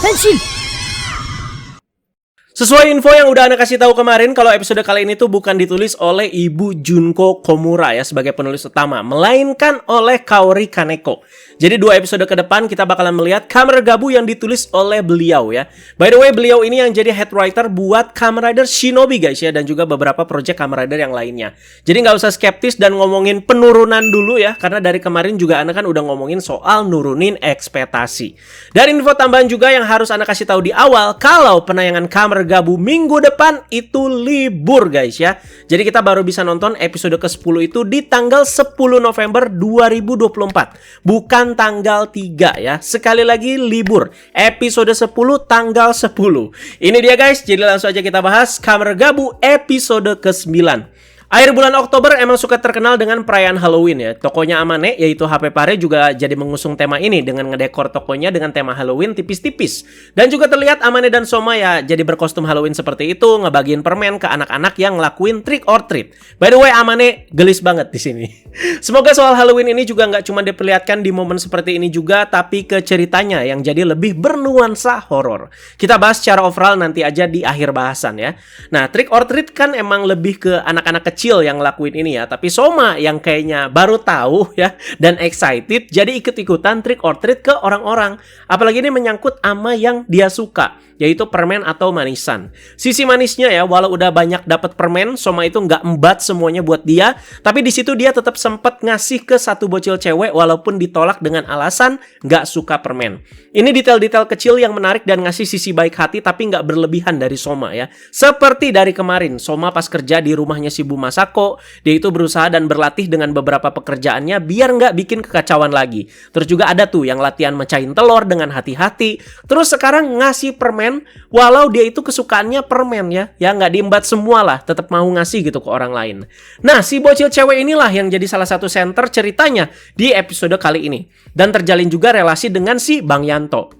Henshin! Sesuai info yang udah Ana kasih tahu kemarin, kalau episode kali ini tuh bukan ditulis oleh Ibu Junko Komura ya sebagai penulis utama, melainkan oleh Kaori Kaneko. Jadi 2 episode ke depan kita bakalan melihat Kamen Rider Gabu yang ditulis oleh beliau ya. By the way, beliau ini yang jadi head writer buat Kamen Rider Shinobi guys ya, dan juga beberapa project Kamen Rider yang lainnya. Jadi nggak usah skeptis dan ngomongin penurunan dulu ya, karena dari kemarin juga Ana kan udah ngomongin soal nurunin ekspektasi. Dan info tambahan juga yang harus Ana kasih tahu di awal, kalau penayangan Kamen Rider Gabu minggu depan itu libur guys ya. Jadi kita baru bisa nonton episode ke-10 itu di tanggal 10 November 2024. Bukan tanggal 3 ya. Sekali lagi libur. Episode 10 tanggal 10. Ini dia guys. Jadi langsung aja kita bahas Kamen Rider Gabu episode ke-9. Akhir bulan Oktober emang suka terkenal dengan perayaan Halloween ya. Tokonya Amane yaitu HP Pare juga jadi mengusung tema ini dengan ngedekor tokonya dengan tema Halloween tipis-tipis. Dan juga terlihat Amane dan Soma ya jadi berkostum Halloween seperti itu, ngebagiin permen ke anak-anak yang ngelakuin trick or treat. By the way, Amane gelis banget di sini. Semoga soal Halloween ini juga nggak cuma diperlihatkan di momen seperti ini juga, tapi ke ceritanya yang jadi lebih bernuansa horor. Kita bahas secara overall nanti aja di akhir bahasan ya. Nah, trick or treat kan emang lebih ke anak-anak kecil yang ngelakuin ini ya, tapi Soma yang kayaknya baru tahu ya dan excited jadi ikut-ikutan trick or treat ke orang-orang. Apalagi ini menyangkut ama yang dia suka, yaitu permen atau manisan. Sisi manisnya ya, walau udah banyak dapat permen, Soma itu nggak embat semuanya buat dia, tapi di situ dia tetap sempat ngasih ke satu bocil cewek walaupun ditolak dengan alasan nggak suka permen. Ini detail-detail kecil yang menarik dan ngasih sisi baik hati tapi nggak berlebihan dari Soma ya. Seperti dari kemarin, Soma pas kerja di rumahnya si Bu Masako, dia itu berusaha dan berlatih dengan beberapa pekerjaannya biar nggak bikin kekacauan lagi. Terus juga ada tuh yang latihan mecahin telur dengan hati-hati. Terus sekarang ngasih permen, walau dia itu kesukaannya permen ya, nggak diembat semua lah, tetap mau ngasih gitu ke orang lain. Nah, si bocil cewek inilah yang jadi salah satu center ceritanya di episode kali ini. Dan terjalin juga relasi dengan si Bang Yanto.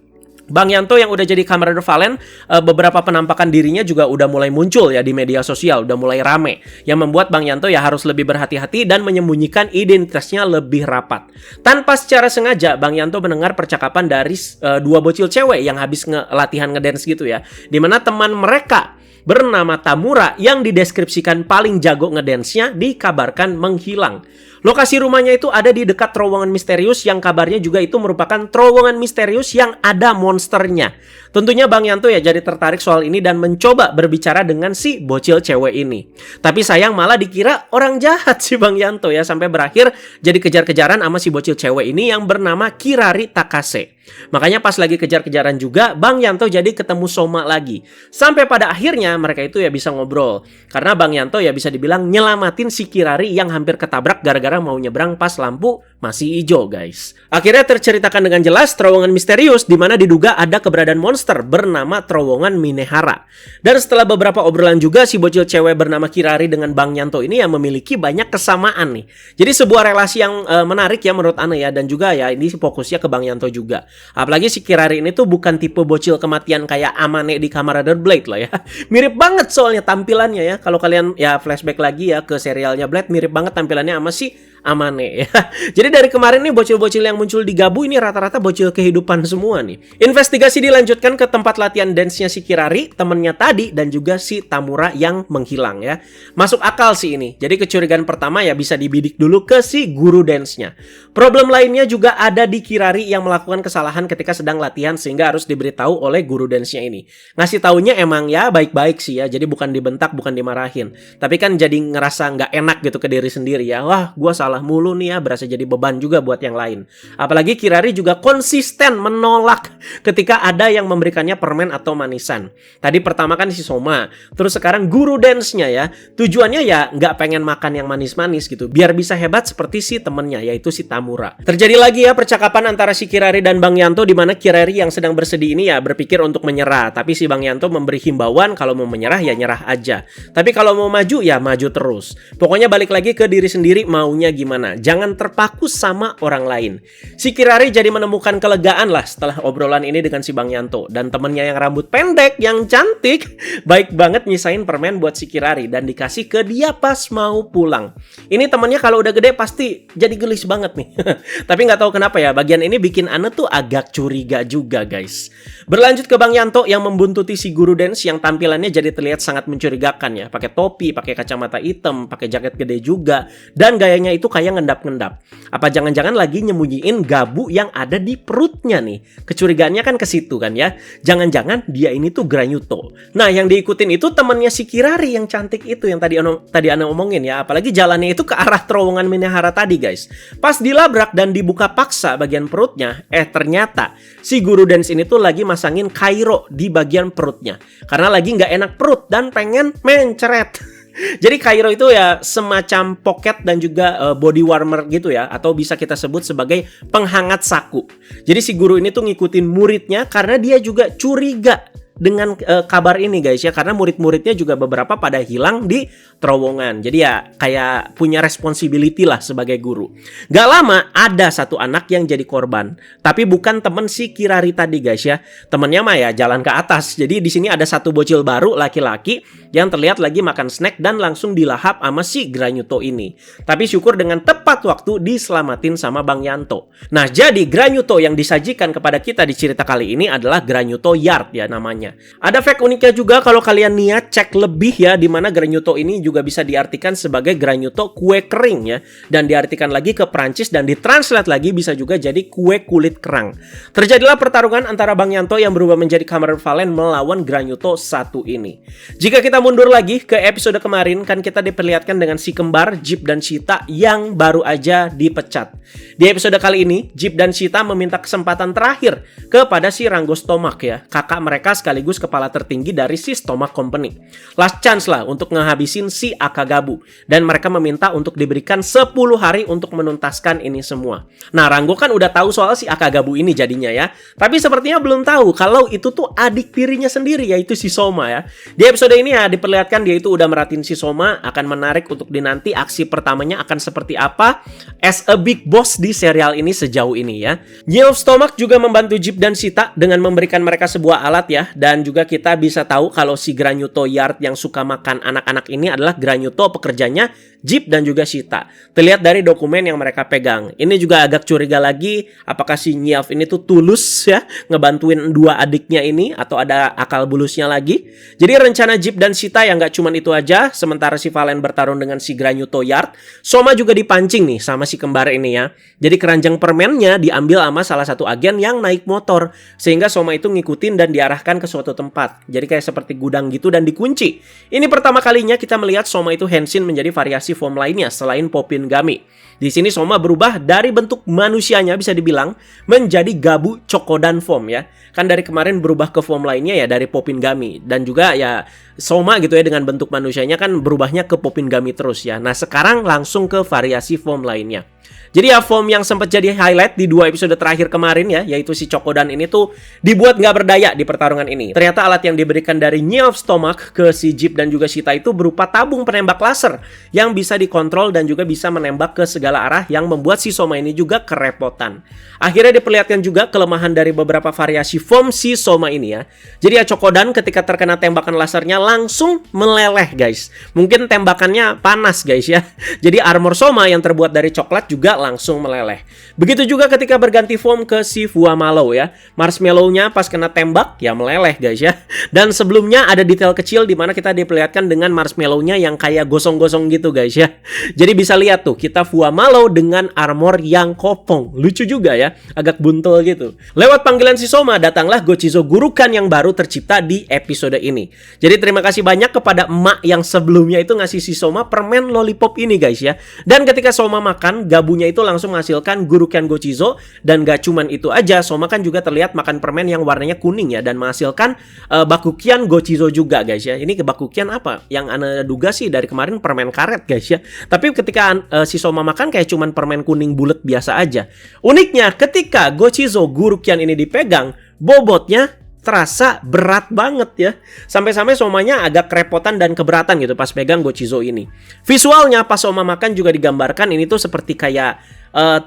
Bang Yanto yang udah jadi Kamen Rider Valen, beberapa penampakan dirinya juga udah mulai muncul ya di media sosial, udah mulai rame. Yang membuat Bang Yanto ya harus lebih berhati-hati dan menyembunyikan identitasnya lebih rapat. Tanpa secara sengaja, Bang Yanto mendengar percakapan dari 2 bocil cewek yang habis latihan ngedance gitu ya. Dimana teman mereka bernama Tamura yang dideskripsikan paling jago ngedance-nya dikabarkan menghilang. Lokasi rumahnya itu ada di dekat terowongan misterius yang kabarnya juga itu merupakan terowongan misterius yang ada monsternya. Tentunya Bang Yanto ya jadi tertarik soal ini dan mencoba berbicara dengan si bocil cewek ini. Tapi sayang malah dikira orang jahat si Bang Yanto ya, sampai berakhir jadi kejar-kejaran sama si bocil cewek ini yang bernama Kirari Takase. Makanya pas lagi kejar-kejaran juga Bang Yanto jadi ketemu Soma lagi. Sampai pada akhirnya mereka itu ya bisa ngobrol. Karena Bang Yanto ya bisa dibilang nyelamatin si Kirari yang hampir ketabrak gara-gara mau nyebrang pas lampu masih hijau guys. Akhirnya terceritakan dengan jelas terowongan misterius di mana diduga ada keberadaan monster bernama terowongan Minehara. Dan setelah beberapa obrolan juga si bocil cewek bernama Kirari dengan Bang Yanto ini yang memiliki banyak kesamaan nih. Jadi sebuah relasi yang menarik ya menurut Ana ya, dan juga ya ini fokusnya ke Bang Yanto juga. Apalagi si Kirari ini tuh bukan tipe bocil kematian kayak Amane di Kamen Rider Blade lah ya. Mirip banget soalnya tampilannya ya. Kalau kalian ya flashback lagi ya ke serialnya Blade, mirip banget tampilannya sama si Amane ya. Jadi dari kemarin nih bocil-bocil yang muncul di Gabu ini rata-rata bocil kehidupan semua nih. Investigasi dilanjutkan ke tempat latihan dance-nya si Kirari, temennya tadi, dan juga si Tamura yang menghilang ya. Masuk akal sih ini. Jadi kecurigaan pertama ya bisa dibidik dulu ke si guru dance-nya. Problem lainnya juga ada di Kirari yang melakukan kesalahan ketika sedang latihan sehingga harus diberitahu oleh guru dance-nya ini. Ngasih taunya emang ya baik-baik sih ya. Jadi bukan dibentak, bukan dimarahin. Tapi kan jadi ngerasa nggak enak gitu ke diri sendiri ya. Wah, gua salah mulu nih ya, berasa jadi beban juga buat yang lain. Apalagi Kirari juga konsisten menolak ketika ada yang memberikannya permen atau manisan. Tadi pertama kan si Soma, terus sekarang guru dance-nya ya. Tujuannya ya nggak pengen makan yang manis-manis gitu, biar bisa hebat seperti si temennya, yaitu si Tamura. Terjadi lagi ya percakapan antara si Kirari dan Bang Yanto, di mana Kirari yang sedang bersedih ini ya berpikir untuk menyerah, tapi si Bang Yanto memberi himbauan kalau mau menyerah ya nyerah aja. Tapi kalau mau maju ya maju terus. Pokoknya balik lagi ke diri sendiri maunya gimana. Jangan terpaku sama orang lain. Si Kirari jadi menemukan kelegaan lah setelah obrolan ini dengan si Bang Yanto. Dan temennya yang rambut pendek, yang cantik, baik banget nyisain permen buat si Kirari dan dikasih ke dia pas mau pulang. Ini temennya kalau udah gede pasti jadi gelis banget nih. Tapi nggak tahu kenapa ya, bagian ini bikin Ane tuh agak curiga juga guys. Berlanjut ke Bang Yanto yang membuntuti si guru dance yang tampilannya jadi terlihat sangat mencurigakan ya. Pakai topi, pakai kacamata hitam, pakai jaket gede juga, dan gayanya itu kayak ngendap-ngendap. Apa jangan-jangan lagi nyembunyiin gabu yang ada di perutnya nih? Kecurigaannya kan ke situ kan ya. Jangan-jangan dia ini tuh Granyuto. Nah, yang diikutin itu temennya si Kirari yang cantik itu yang tadi Ana omongin ya. Apalagi jalannya itu ke arah terowongan Minahara tadi guys. Pas dilabrak dan dibuka paksa bagian perutnya, ternyata si guru dance ini tuh lagi masangin kairo di bagian perutnya. Karena lagi nggak enak perut dan pengen mencret. Jadi kairo itu ya semacam pocket dan juga body warmer gitu ya. Atau bisa kita sebut sebagai penghangat saku. Jadi si guru ini tuh ngikutin muridnya karena dia juga curiga dengan kabar ini guys ya, karena murid-muridnya juga beberapa pada hilang di terowongan. Jadi ya kayak punya responsibility lah sebagai guru. Gak lama ada satu anak yang jadi korban, tapi bukan temen si Kirari tadi guys ya. Temennya mah ya jalan ke atas. Jadi di sini ada satu bocil baru laki-laki yang terlihat lagi makan snack dan langsung dilahap sama si Granyuto ini. Tapi syukur dengan tepat waktu diselamatin sama Bang Yanto. Nah, jadi Granyuto yang disajikan kepada kita di cerita kali ini adalah Granyuto Yard ya namanya. Ada fact uniknya juga kalau kalian niat cek lebih ya, di mana Granyuto ini juga bisa diartikan sebagai Granyuto kue kering ya, dan diartikan lagi ke Prancis dan ditranslate lagi bisa juga jadi kue kulit kerang. Terjadilah pertarungan antara Bang Yanto yang berubah menjadi Kamer Valen melawan Granyuto satu ini. Jika kita mundur lagi ke episode kemarin, kan kita diperlihatkan dengan si kembar Jeep dan Shita yang baru aja dipecat. Di episode kali ini, Jeep dan Shita meminta kesempatan terakhir kepada si Rango Stomach ya, kakak mereka sekaligus kepala tertinggi dari si Stomach Company. Last chance lah untuk ngehabisin si Akagabu. Dan mereka meminta untuk diberikan 10 hari untuk menuntaskan ini semua. Nah, Rango kan udah tahu soal si Akagabu ini jadinya ya. Tapi sepertinya belum tahu kalau itu tuh adik tirinya sendiri, yaitu si Soma ya. Di episode ini ya diperlihatkan dia itu udah meratin si Soma, akan menarik untuk dinanti aksi pertamanya akan seperti apa as a big boss di serial ini sejauh ini ya. Nyilf Stomach juga membantu Jeep dan Shita dengan memberikan mereka sebuah alat ya. Dan juga kita bisa tahu kalau si Granyuto Yard yang suka makan anak-anak ini adalah Granyuto pekerjanya Jeep dan juga Shita. Terlihat dari dokumen yang mereka pegang. Ini juga agak curiga lagi, apakah si Nyilf ini tuh tulus ya ngebantuin dua adiknya ini atau ada akal bulusnya lagi. Jadi rencana Jeep dan Shita yang gak cuman itu aja, sementara si Valen bertarung dengan si Granyuto Yard, Soma juga dipancing nih sama si kembar ini ya. Jadi keranjang permennya diambil sama salah satu agen yang naik motor, sehingga Soma itu ngikutin dan diarahkan ke suatu tempat. Jadi kayak seperti gudang gitu dan dikunci. Ini pertama kalinya kita melihat Soma itu Henshin menjadi variasi form lainnya selain Popin Gami. Di sini Soma berubah dari bentuk manusianya bisa dibilang menjadi Gabu Chokodan form ya. Kan dari kemarin berubah ke form lainnya ya dari Popin Gami, dan juga ya Soma gitu ya dengan bentuk manusianya kan berubahnya ke Popin Gami terus ya. Nah, sekarang langsung ke variasi form lainnya. Jadi ya form yang sempat jadi highlight di 2 episode terakhir kemarin ya, yaitu si Chokodan ini tuh dibuat nggak berdaya di pertarungan ini. Ternyata alat yang diberikan dari Nyilf Stomach ke si Jeep dan juga Shita itu berupa tabung penembak laser yang bisa dikontrol dan juga bisa menembak ke segala arah, yang membuat si Soma ini juga kerepotan. Akhirnya diperlihatkan juga kelemahan dari beberapa variasi form si Soma ini ya. Jadi ya Chokodan ketika terkena tembakan lasernya langsung meleleh guys. Mungkin tembakannya panas guys ya. Jadi armor Soma yang terbuat dari coklat juga langsung meleleh. Begitu juga ketika berganti form ke si Fuamalo ya. Marshmallow-nya pas kena tembak ya meleleh guys ya. Dan sebelumnya ada detail kecil di mana kita diperlihatkan dengan marshmallow-nya yang kayak gosong-gosong gitu guys ya. Jadi bisa lihat tuh kita Fuamalo dengan armor yang kopong. Lucu juga ya, agak buntul gitu. Lewat panggilan si Soma datanglah Gochizo Gurukan yang baru tercipta di episode ini. Jadi terima kasih banyak kepada emak yang sebelumnya itu ngasih si Soma permen lollipop ini guys ya. Dan ketika Soma makan, gabunya itu langsung menghasilkan Gurukan Gochizo. Dan gak cuman itu aja, Soma kan juga terlihat makan permen yang warnanya kuning ya, dan menghasilkan Bakukian Gochizo juga guys ya. Ini ke Bakukian apa? Yang Ana duga sih dari kemarin permen karet guys ya. Tapi ketika si Soma makan kayak cuman permen kuning bulat biasa aja. Uniknya ketika Gochizo Gurukian ini dipegang, bobotnya terasa berat banget ya. Sampai-sampai Somanya agak kerepotan dan keberatan gitu pas pegang Gochizo ini. Visualnya pas Soma makan juga digambarkan ini tuh seperti kayak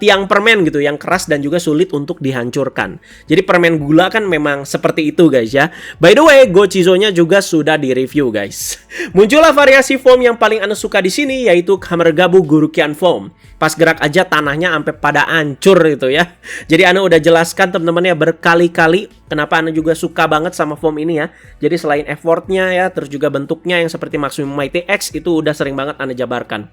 tiang permen gitu yang keras dan juga sulit untuk dihancurkan. Jadi permen gula kan memang seperti itu guys ya. By the way, Gochizo-nya juga sudah di-review guys. Muncullah variasi foam yang paling Anda suka di sini, yaitu Kamergabu Gurukian Foam. Pas gerak aja tanahnya sampai pada hancur gitu ya. Jadi Anda udah jelaskan teman-teman ya berkali-kali kenapa Anda juga suka banget sama foam ini ya. Jadi selain effortnya ya, terus juga bentuknya yang seperti Maximum Mighty X itu udah sering banget Anda jabarkan.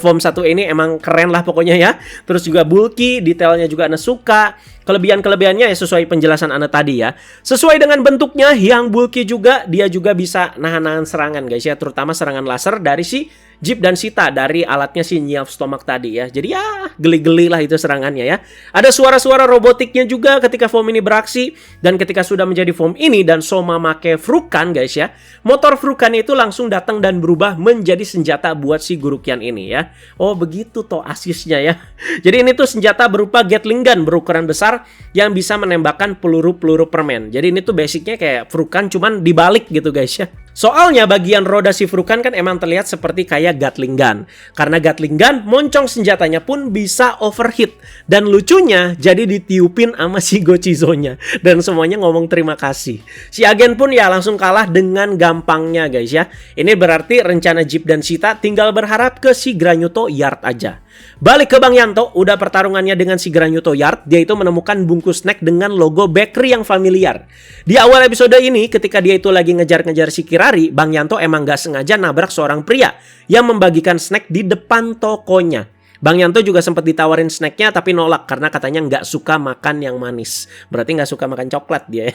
Foam 1 ini emang keren lah pokoknya ya. Terus juga bulky, detailnya juga Anda suka. Kelebihan-kelebihannya ya sesuai penjelasan Anda tadi ya. Sesuai dengan bentuknya yang bulky juga, dia juga bisa nahan-nahan serangan guys ya. Terutama serangan laser dari si Jeep dan Sita dari alatnya si Nyaf Stomach tadi ya. Jadi ya geli-geli lah itu serangannya ya. Ada suara-suara robotiknya juga ketika foam ini beraksi. Dan ketika sudah menjadi foam ini dan Soma make Frukan guys ya, motor Frukan itu langsung datang dan berubah menjadi senjata buat si Gurukian ini ya. Oh begitu toh asisnya ya. Jadi ini tuh senjata berupa Gatling gun berukuran besar yang bisa menembakkan peluru-peluru permen. Jadi ini tuh basicnya kayak Frukan cuman dibalik gitu guys ya. Soalnya bagian roda si Frukan kan emang terlihat seperti kayak Gatling gun. Karena Gatling gun, moncong senjatanya pun bisa overheat. Dan lucunya, jadi ditiupin sama si Gochizo-nya. Dan semuanya ngomong terima kasih. Si agen pun ya langsung kalah dengan gampangnya guys ya. Ini berarti rencana Jeep dan Sita tinggal berharap ke si Granyuto Yard aja. Balik ke Bang Yanto, udah pertarungannya dengan si Granyuto Yard, dia itu menemukan bungkus snack dengan logo bakery yang familiar. Di awal episode ini, ketika dia itu lagi ngejar-ngejar si Kirari, Bang Yanto emang gak sengaja nabrak seorang pria yang membagikan snack di depan tokonya. Bang Yanto juga sempat ditawarin snacknya tapi nolak karena katanya nggak suka makan yang manis. Berarti nggak suka makan coklat dia ya.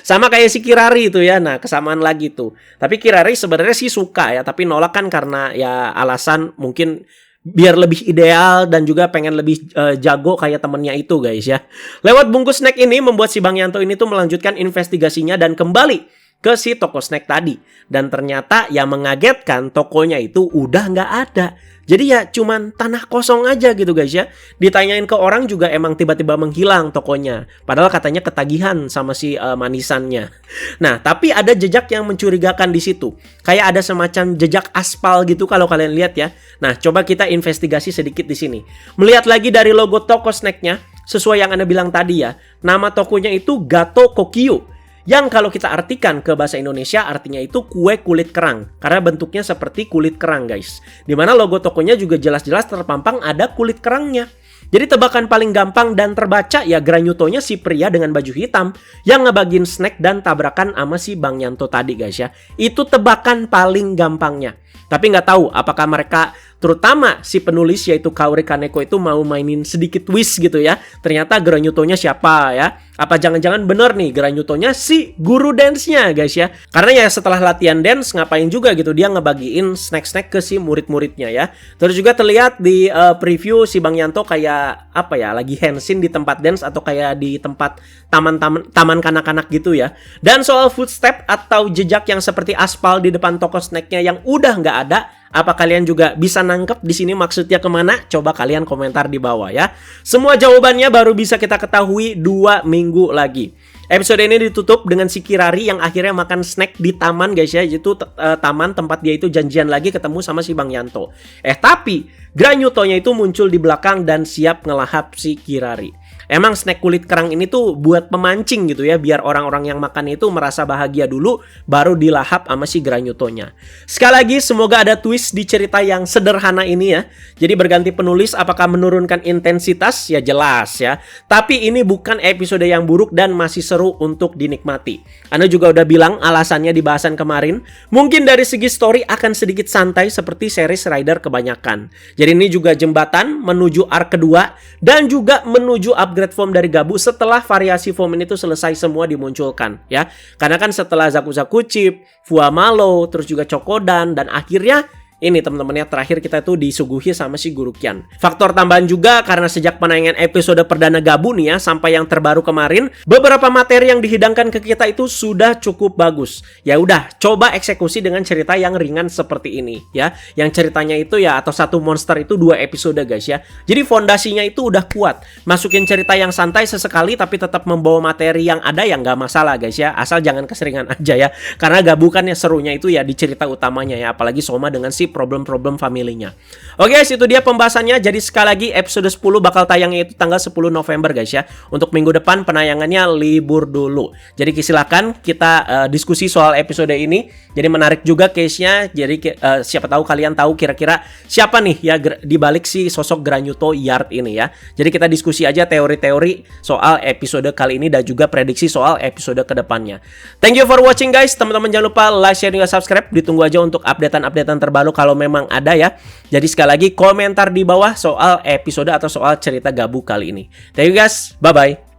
Sama kayak si Kirari itu ya. Nah kesamaan lagi tuh. Tapi Kirari sebenarnya sih suka ya, tapi nolak kan karena ya alasan mungkin biar lebih ideal dan juga pengen lebih jago kayak temennya itu guys ya. Lewat bungkus snack ini membuat si Bang Yanto ini tuh melanjutkan investigasinya dan kembali ke si toko snack tadi. Dan ternyata yang mengagetkan tokonya itu udah nggak ada. Jadi ya cuman tanah kosong aja gitu guys ya. Ditanyain ke orang juga emang tiba-tiba menghilang tokonya. Padahal katanya ketagihan sama si manisannya. Nah tapi ada jejak yang mencurigakan di situ. Kayak ada semacam jejak aspal gitu kalau kalian lihat ya. Nah coba kita investigasi sedikit di sini. Melihat lagi dari logo toko snacknya, sesuai yang Anda bilang tadi ya, nama tokonya itu Gato Kokyu. Yang kalau kita artikan ke bahasa Indonesia artinya itu kue kulit kerang. Karena bentuknya seperti kulit kerang guys. Dimana logo tokonya juga jelas-jelas terpampang ada kulit kerangnya. Jadi tebakan paling gampang dan terbaca ya Granyutonya si pria dengan baju hitam yang ngebagiin snack dan tabrakan sama si Bang Yanto tadi guys ya. Itu tebakan paling gampangnya. Tapi nggak tahu apakah mereka, terutama si penulis yaitu Kaori Kaneko itu mau mainin sedikit twist gitu ya. Ternyata Granyutonya siapa ya? Apa jangan-jangan bener nih Granyutonya si guru dance-nya guys ya. Karena ya setelah latihan dance ngapain juga gitu dia ngebagiin snack-snack ke si murid-muridnya ya. Terus juga terlihat di preview si Bang Yanto kayak apa ya, lagi henshin di tempat dance atau kayak di tempat taman kanak-kanak gitu ya. Dan soal footstep atau jejak yang seperti aspal di depan toko snacknya yang udah nggak ada, apa kalian juga bisa nangkep di sini maksudnya kemana? Coba kalian komentar di bawah ya. Semua jawabannya baru bisa kita ketahui 2 minggu lagi. Episode ini ditutup dengan si Kirari yang akhirnya makan snack di taman guys ya. Itu taman tempat dia itu janjian lagi ketemu sama si Bang Yanto. Tapi Granyutonya itu muncul di belakang dan siap ngelahap si Kirari. Emang snack kulit kerang ini tuh buat pemancing gitu ya, biar orang-orang yang makan itu merasa bahagia dulu baru dilahap sama si Granyutonya. Sekali lagi semoga ada twist di cerita yang sederhana ini ya. Jadi berganti penulis apakah menurunkan intensitas? Ya jelas ya. Tapi ini bukan episode yang buruk dan masih seru untuk dinikmati. Anda juga udah bilang alasannya di bahasan kemarin. Mungkin dari segi story akan sedikit santai seperti series Rider kebanyakan. Jadi ini juga jembatan menuju arc kedua dan juga menuju upgrade form dari Gabu setelah variasi form ini tuh selesai semua dimunculkan ya. Karena kan setelah Zaku Zaku Chip, Fuamalo, terus juga Chokodan dan akhirnya ini teman-teman ya, terakhir kita tuh disuguhi sama si Guru Kyan. Faktor tambahan juga karena sejak penayangan episode perdana Gabu nih ya sampai yang terbaru kemarin, beberapa materi yang dihidangkan ke kita itu sudah cukup bagus. Ya udah, coba eksekusi dengan cerita yang ringan seperti ini ya. Yang ceritanya itu ya atau satu monster itu 2 episode guys ya. Jadi fondasinya itu udah kuat. Masukin cerita yang santai sesekali tapi tetap membawa materi yang ada yang nggak masalah guys ya. Asal jangan keseringan aja ya. Karena Gabu kan ya serunya itu ya di cerita utamanya ya, apalagi Soma dengan si problem-problem familinya. Oke guys, itu dia pembahasannya. Jadi sekali lagi episode 10 bakal tayangnya itu tanggal 10 November guys ya. Untuk minggu depan penayangannya libur dulu. Jadi silakan kita diskusi soal episode ini. Jadi menarik juga case-nya. Jadi siapa tahu kalian tahu kira-kira siapa nih ya di balik si sosok Granyuto Yard ini ya. Jadi kita diskusi aja teori-teori soal episode kali ini dan juga prediksi soal episode kedepannya. Thank you for watching guys. Teman-teman jangan lupa like, share, dan subscribe. Ditunggu aja untuk updatean-updatean terbaru kalau memang ada ya. Jadi sekali lagi komentar di bawah soal episode atau soal cerita Gabu kali ini. Thank you guys. Bye-bye.